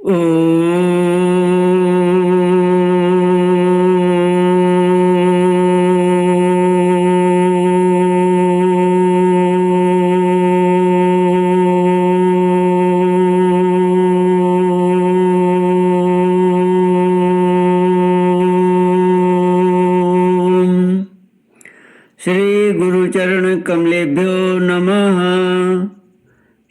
श्री गुरुचरण कमलेभ्यो नमः।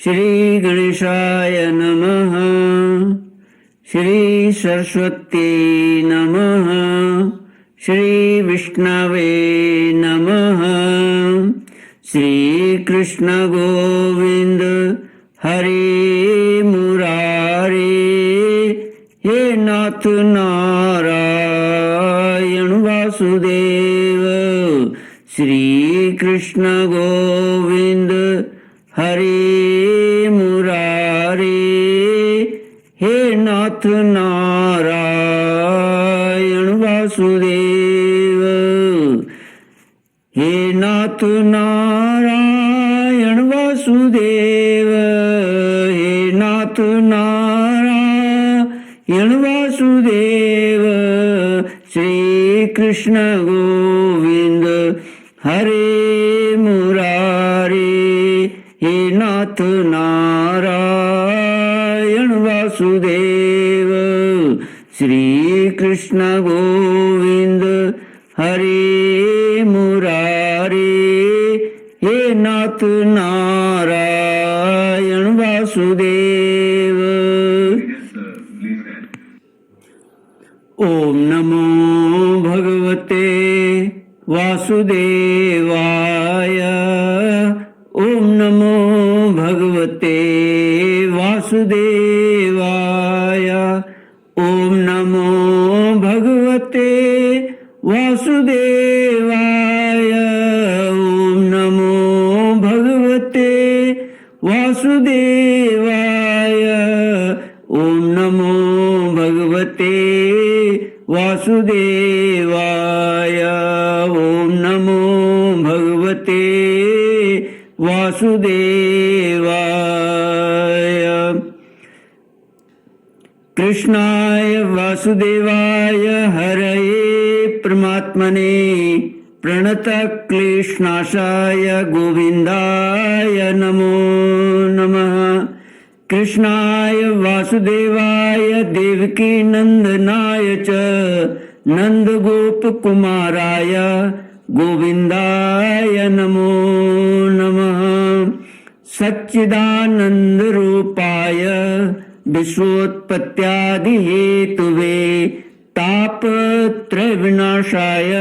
श्री गणेशाय नमः। श्री सरस्वती नमः। श्री विष्णवे नमः। श्री कृष्ण गोविंद हरे मुरारे, हे नाथ नारायण वासुदेव। श्री कृष्ण गोविंद हरे मुरारे, हे नाथ नारायण वासुदेव। हे नाथ नारायण वासुदेव, हे नाथ नारायण वासुदेव। श्री कृष्ण गोविंद हरे मुरारे, हे नाथ नारायण वासुदेव। श्री कृष्ण गोविंद हरे मुरारे, हे नाथ नारायण वासुदेव। ओम नमो भगवते वासुदेवाय। ओम नमो भगवते वासुदेवाय। ओम नमो भगवते वासुदेवाय। ओम नमो भगवते वासुदेवाय। ओम नमो भगवते वासुदेवाय। ओम नमो भगवते वासुदेवाय। कृष्णाय वासुदेवाय हरये परमात्मने प्रणतक्लेशनाशाय गोविन्दाय नमो नमः। कृष्णाय वासुदेवाय देवकी नंदनाय च नंदगोपकुमाराय गोविन्दाय नमो नमः। सच्चिदानन्दरूपाय विश्वोत्पत्त्यादिहेतुवे तापत्रयविनाशाय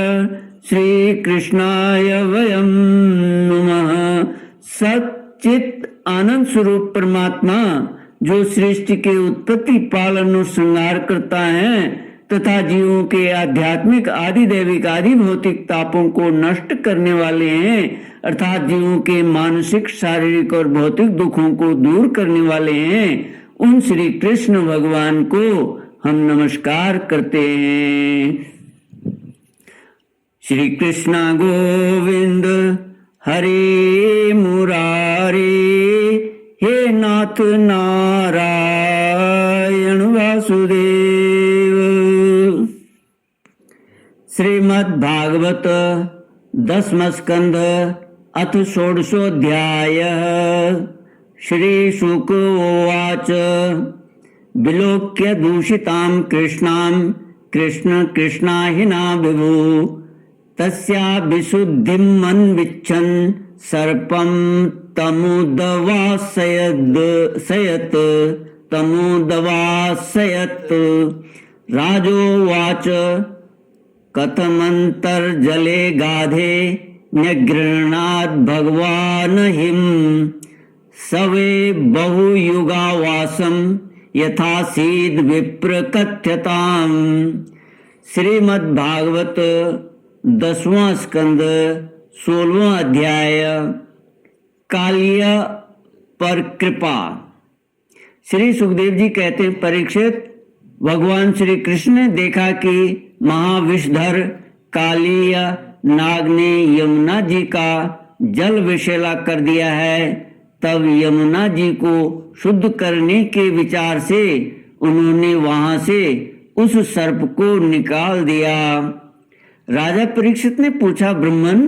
श्रीकृष्णाय वयं नमः। सच्चित आनंद स्वरूप परमात्मा जो सृष्टि के उत्पत्ति पालन और श्रृंगार करता है तथा जीवों के आध्यात्मिक आदि दैविक आदि भौतिक तापों को नष्ट करने वाले हैं, अर्थात जीवों के मानसिक शारीरिक और भौतिक दुखों को दूर करने वाले हैं, उन श्री कृष्ण भगवान को हम नमस्कार करते हैं। श्री कृष्ण गोविंद हरे मुरारे, हे नाथ नारायण वासुदेव। श्रीमद् भागवत 10वां स्कंध अथ 16वाध्याय। श्री शुक उवाच विलोक्य दूषितां कृष्णां कृष्ण कृष्णाहिना विभु तस्या विशुद्धिं मन्विच्छन् सर्पं तमुदवासयत्। राजोवाच कथमन्तर्जले गाधे न्यगृह्णाद् भगवान् हिम् सवे बहुयुगावासं यथासीद विप्र कथ्यताम्। श्रीमद् भागवत 10वां स्कंद 16वां अध्याय। काल्य पर कृपा। श्री सुखदेव जी कहते हैं, परीक्षित, भगवान श्री कृष्ण ने देखा कि महाविषधर कालिय नाग ने यमुना जी का जल विषैला कर दिया है। तब यमुना जी को शुद्ध करने के विचार से उन्होंने वहां से उस सर्प को निकाल दिया। राजा परीक्षित ने पूछा, ब्राह्मण,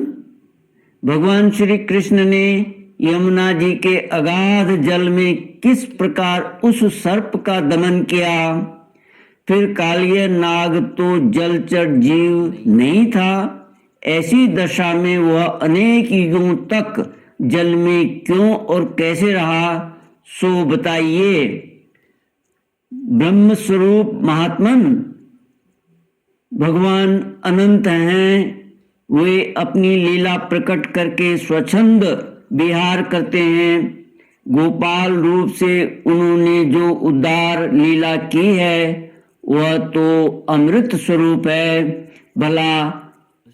भगवान श्री कृष्ण ने यमुना जी के अगाध जल में किस प्रकार उस सर्प का दमन किया? फिर कालिय नाग तो जलचर जीव नहीं था, ऐसी दशा में वह अनेक युगों तक जल में क्यों और कैसे रहा, सो बताइए। ब्रह्म स्वरूप महात्मन, भगवान अनंत हैं। वे अपनी लीला प्रकट करके स्वच्छंद विहार करते हैं। गोपाल रूप से उन्होंने जो उदार लीला की है वह तो अमृत स्वरूप है। भला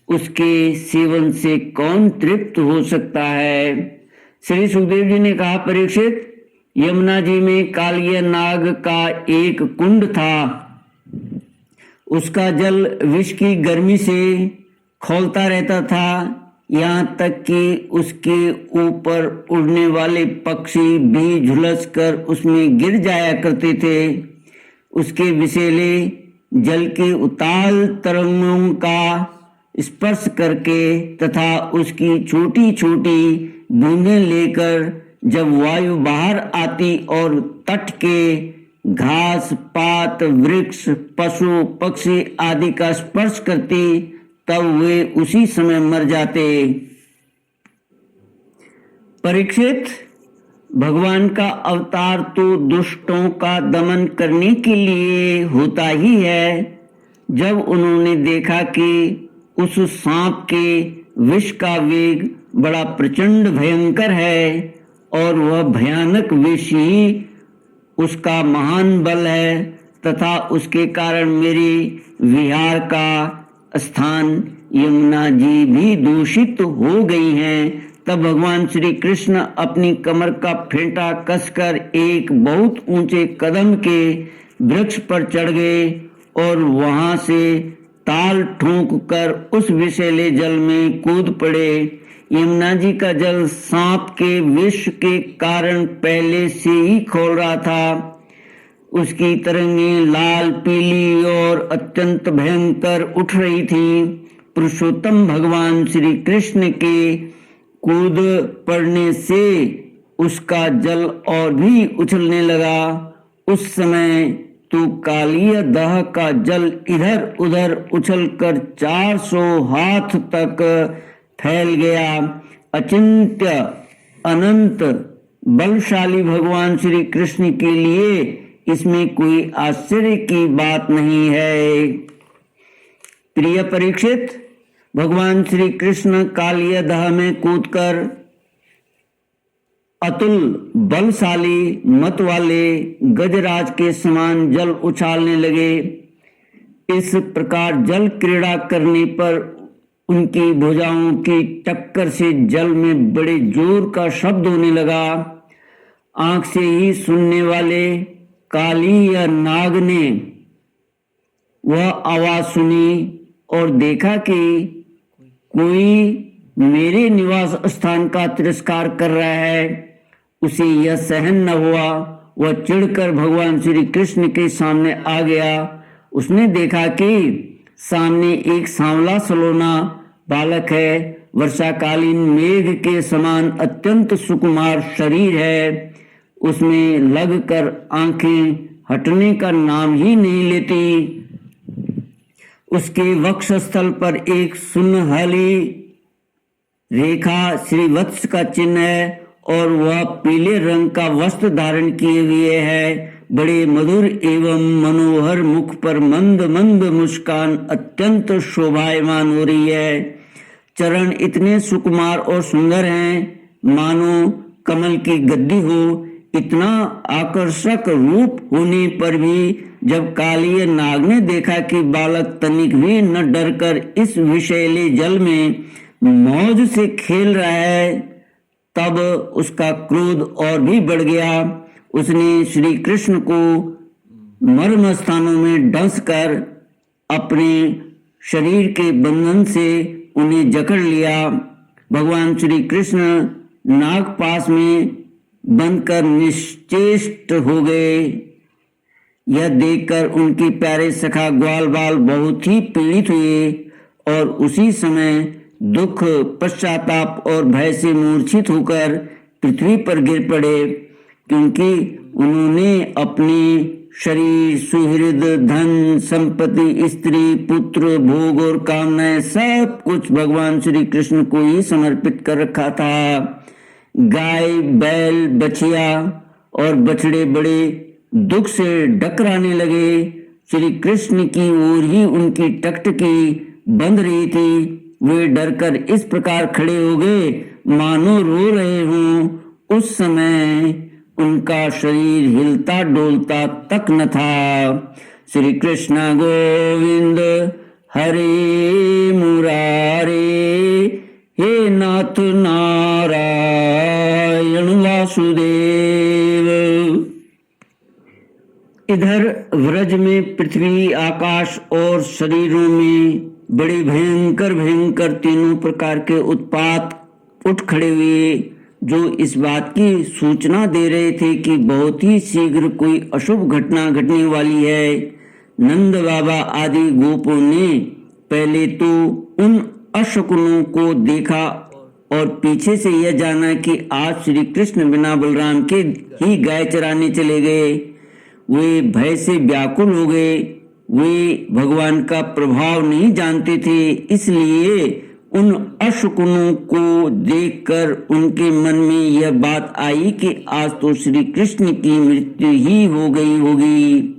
उसके सेवन से कौन तृप्त हो सकता है? श्री सुखदेव जी ने कहा, परीक्षित, यमुना जी में कालिय नाग का एक कुंड था। उसका जल विष की गर्मी से खौलता रहता था, यहाँ तक कि उसके ऊपर उड़ने वाले पक्षी भी झुलस कर उसमें गिर जाया करते थे। उसके विषैले जल के उताल तरंगों का स्पर्श करके तथा उसकी छोटी छोटी बूंदें लेकर जब वायु बाहर आती और तट के घास पात वृक्ष पशु पक्षी आदि का स्पर्श करती, तब वे उसी समय मर जाते। परीक्षित, भगवान का अवतार तो दुष्टों का दमन करने के लिए होता ही है। जब उन्होंने देखा कि उस सांप के विष का वेग बड़ा प्रचंड भयंकर है और वह भयानक विष ही उसका महान बल है तथा उसके कारण मेरी विहार का स्थान यमुना जी भी दूषित हो गई हैं, तब भगवान श्री कृष्ण अपनी कमर का फेंटा कसकर एक बहुत ऊंचे कदम के वृक्ष पर चढ़ गए और वहां से ताल ठोंक कर उस विषैले जल में कूद पड़े। यमुना जी का जल सांप के विष के कारण पहले से ही खौल रहा था। उसकी तरंगें लाल पीली और अत्यंत भयंकर उठ रही थी। पुरुषोत्तम भगवान श्री कृष्ण के कूद पड़ने से उसका जल और भी उछलने लगा। उस समय तो कालिय दह का जल इधर उधर उछलकर 400 हाथ तक फैल गया। अचिंत्य अनंत बलशाली भगवान श्री कृष्ण के लिए इसमें कोई आश्चर्य की बात नहीं है। प्रिय परीक्षित, भगवान श्री कृष्ण कालिय दह में कूदकर अतुल बलशाली मत वाले गजराज के समान जल उछालने लगे। इस प्रकार जल क्रीड़ा करने पर उनकी भुजाओं की टक्कर से जल में बड़े जोर का शब्द होने लगा। आंख से ही सुनने वाले काली या नाग ने वह आवाज सुनी और देखा कि कोई मेरे निवास स्थान का तिरस्कार कर रहा है। उसे यह सहन न हुआ। वह चिढ़कर भगवान श्री कृष्ण के सामने आ गया। उसने देखा कि सामने एक सांवला सलोना बालक है। वर्षाकालीन मेघ के समान अत्यंत सुकुमार शरीर है। उसमें लगकर आंखें हटने का नाम ही नहीं लेती। उसके वक्षस्थल पर एक सुनहली रेखा श्रीवत्स का चिन्ह है और वह पीले रंग का वस्त्र धारण किए हुए है। बड़े मधुर एवं मनोहर मुख पर मंद मंद मुस्कान अत्यंत शोभायमान हो रही है। चरण इतने सुकुमार और सुंदर हैं, मानो कमल की गद्दी हो। इतना आकर्षक रूप होने पर भी जब कालिय नाग ने देखा कि बालक तनिक भी न डरकर इस विषैले जल में मौज से खेल रहा है, तब उसका क्रोध और भी बढ़ गया। उसने श्री कृष्ण को मर्म स्थानों में डंस कर अपने शरीर के बंधन से उन्हें जकड़ लिया। भगवान श्री कृष्ण नागपाश में बनकर निश्चेष्ट हो गए। यह देखकर उनके प्यारे सखा ग्वाल बाल बहुत ही पीड़ित हुए और उसी समय दुख, पश्चाताप और भय से मूर्छित होकर पृथ्वी पर गिर पड़े, क्योंकि उन्होंने अपने शरीर, सुहृद, धन, संपत्ति, स्त्री, पुत्र, भोग और कामनाएं सब कुछ भगवान श्री कृष्ण को ही समर्पित कर रखा था। गाय, बैल, बछिया और बछड़े बड़े दुख से डकराने लगे। श्री कृष्ण की ओर ही उनकी टकटकी बंध रही थी। वे डरकर इस प्रकार खड़े हो गए मानो रो रहे हों। उस समय उनका शरीर हिलता डोलता तक न था। श्री कृष्ण गोविंद हरे मुरारे, हे नाथ नारायण वासुदेव। इधर व्रज में पृथ्वी, आकाश और शरीरों में बड़े भयंकर भयंकर तीनों प्रकार के उत्पात उठ खड़े हुए, जो इस बात की सूचना दे रहे थे कि बहुत ही शीघ्र कोई अशुभ घटना घटने वाली है। नंद बाबा आदि गोपों ने पहले तो उन अशकुनों को देखा और पीछे से यह जाना कि आज श्री कृष्ण बिना बलराम के ही गाय चराने चले गए। वे भय से व्याकुल हो गए। वे भगवान का प्रभाव नहीं जानते थे, इसलिए उन अशकुनों को देखकर उनके मन में यह बात आई कि आज तो श्री कृष्ण की मृत्यु ही हो गई होगी।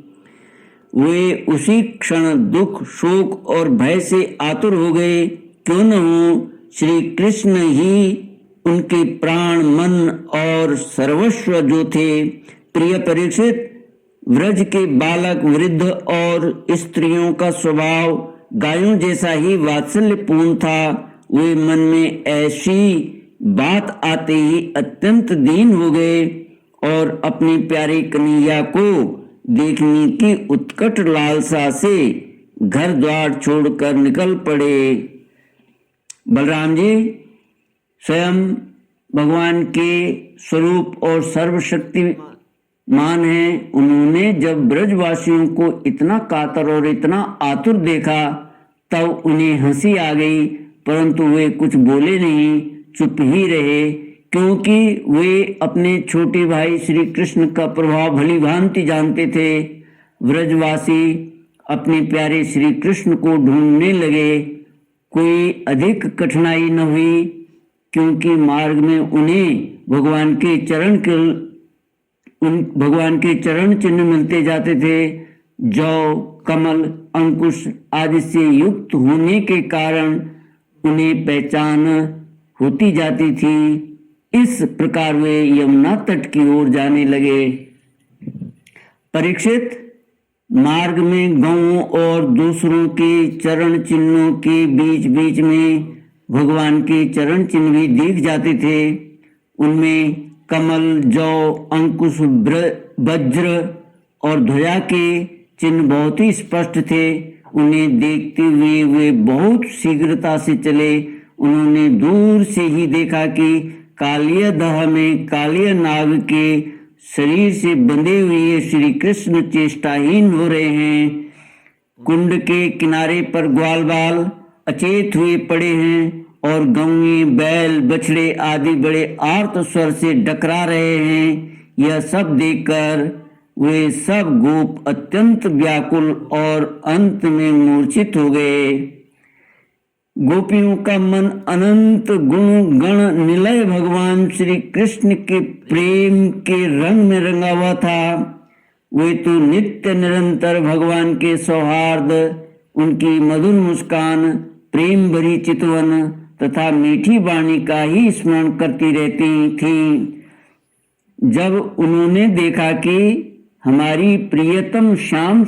वे उसी क्षण दुख, शोक और भय से आतुर हो गए। क्यों न हो, श्री कृष्ण ही उनके प्राण, मन और सर्वस्व जो थे। प्रिय परीक्षित, व्रज के बालक, वृद्ध और स्त्रियों का स्वभाव गायों जैसा ही वात्सल्यपूर्ण था। वे मन में ऐसी बात आते ही अत्यंत दीन हो गए और अपनी प्यारी कन्हैया को देखने की उत्कट लालसा से घर द्वार छोड़कर निकल पड़े। बलराम जी स्वयं भगवान के स्वरूप और सर्वशक्तिमान हैं। उन्होंने जब ब्रजवासियों को इतना कातर और इतना आतुर देखा तब उन्हें हंसी आ गई, परंतु वे कुछ बोले नहीं, चुप ही रहे, क्योंकि वे अपने छोटे भाई श्री कृष्ण का प्रभाव भली भांति जानते थे। व्रजवासी अपने प्यारे श्री कृष्ण को ढूंढने लगे। कोई अधिक कठिनाई न हुई, क्योंकि मार्ग में उन्हें भगवान के चरण चिन्ह मिलते जाते थे। जौ, कमल, अंकुश आदि से युक्त होने के कारण उन्हें पहचान होती जाती थी। इस प्रकार वे यमुना तट की ओर जाने लगे। परीक्षित, मार्ग में गौओं और दूसरों के चरण चिन्हों के बीच बीच में भगवान के चरण चिन्ह भी दिख जाते थे। उनमें कमल, जौ, अंकुश, वज्र और ध्वजा के चिन्ह बहुत ही स्पष्ट थे। उन्हें देखते हुए वे बहुत शीघ्रता से चले। उन्होंने दूर से ही देखा कि कालिया दह में कालिया नाग के शरीर से बंधे हुए श्री कृष्ण चेष्टाहीन हो रहे हैं। कुंड के किनारे पर ग्वाल बाल अचेत हुए पड़े हैं और गौएं, बैल, बछड़े आदि बड़े आर्त स्वर से डकरा रहे हैं। यह सब देखकर वे सब गोप अत्यंत व्याकुल और अंत में मूर्छित हो गए। गोपियों का मन अनंत गुण गण निलय भगवान श्री कृष्ण के प्रेम के रंग में रंगा हुआ था। वे तो नित्य निरंतर भगवान के सौहार्द, उनकी मधुर मुस्कान, प्रेम भरी चितवन तथा मीठी वाणी का ही स्मरण करती रहती थीं। जब उन्होंने देखा कि हमारे प्रियतम श्याम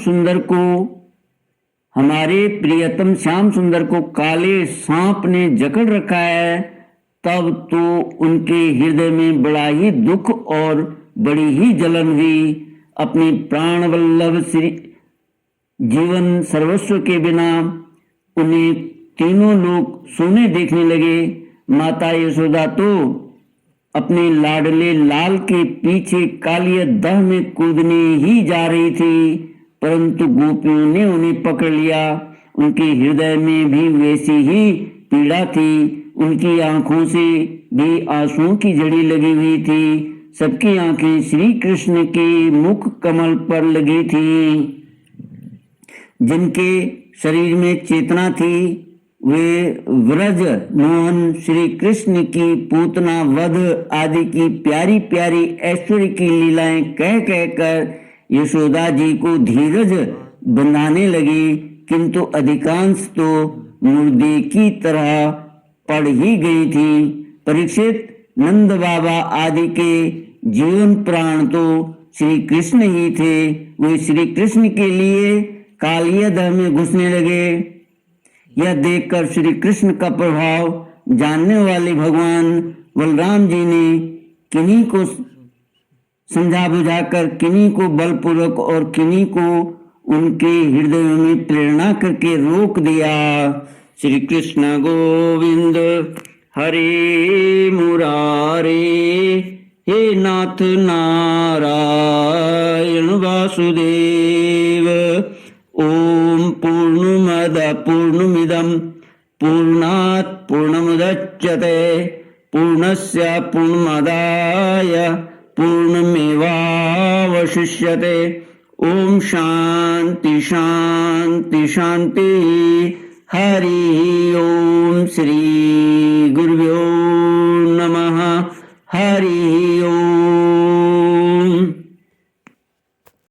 सुंदर को काले सांप ने जकड़ रखा है, तब तो उनके हृदय में बड़ा ही दुख और बड़ी ही जलन हुई। अपने प्राण वल्लभ श्री जीवन सर्वस्व के बिना उन्हें तीनों लोग सोने देखने लगे। माता यशोदा तो अपने लाडले लाल के पीछे कालिया दह में कूदने ही जा रही थी। परंतु गोपियों ने उन्हें पकड़ लिया। उनके हृदय में भी वैसी ही पीड़ा थी, उनकी आंखों से भी आंसुओं की झड़ी लगी हुई थी। सबकी आंखें श्री कृष्ण के मुख कमल पर लगी थी। जिनके शरीर में चेतना थी वे व्रज मोहन श्री कृष्ण की पूतना वध आदि की प्यारी प्यारी ऐश्वर्य की लीलाएं कह कहकर यशोदा जी को धीरज बंधाने लगी, किंतु अधिकांश तो मुर्दे की तरह पड़ ही गई थी। परीक्षित, नंद बाबा आदि के जीवन प्राण तो श्री कृष्ण ही थे। वे श्री कृष्ण के लिए कालियादह में घुसने लगे। यह देखकर श्री कृष्ण का प्रभाव जानने वाले भगवान बलराम जी ने किन्हीं को समझा बुझाकर किन्हीं को बलपूर्वक और किन्हीं को उनके हृदयों में प्रेरणा करके रोक दिया। श्री कृष्ण गोविंद हरे मुरारे, हे नाथ नारायण वासुदेव। ओम पूर्णमद पूर्णमिदं पूर्णात् पूर्णमुदच्यते पूर्णस्य पूर्णमादाय पूर्णमेवावशिष्यते। ओम शांति शांति शांति। हरि ओम। श्री गुरु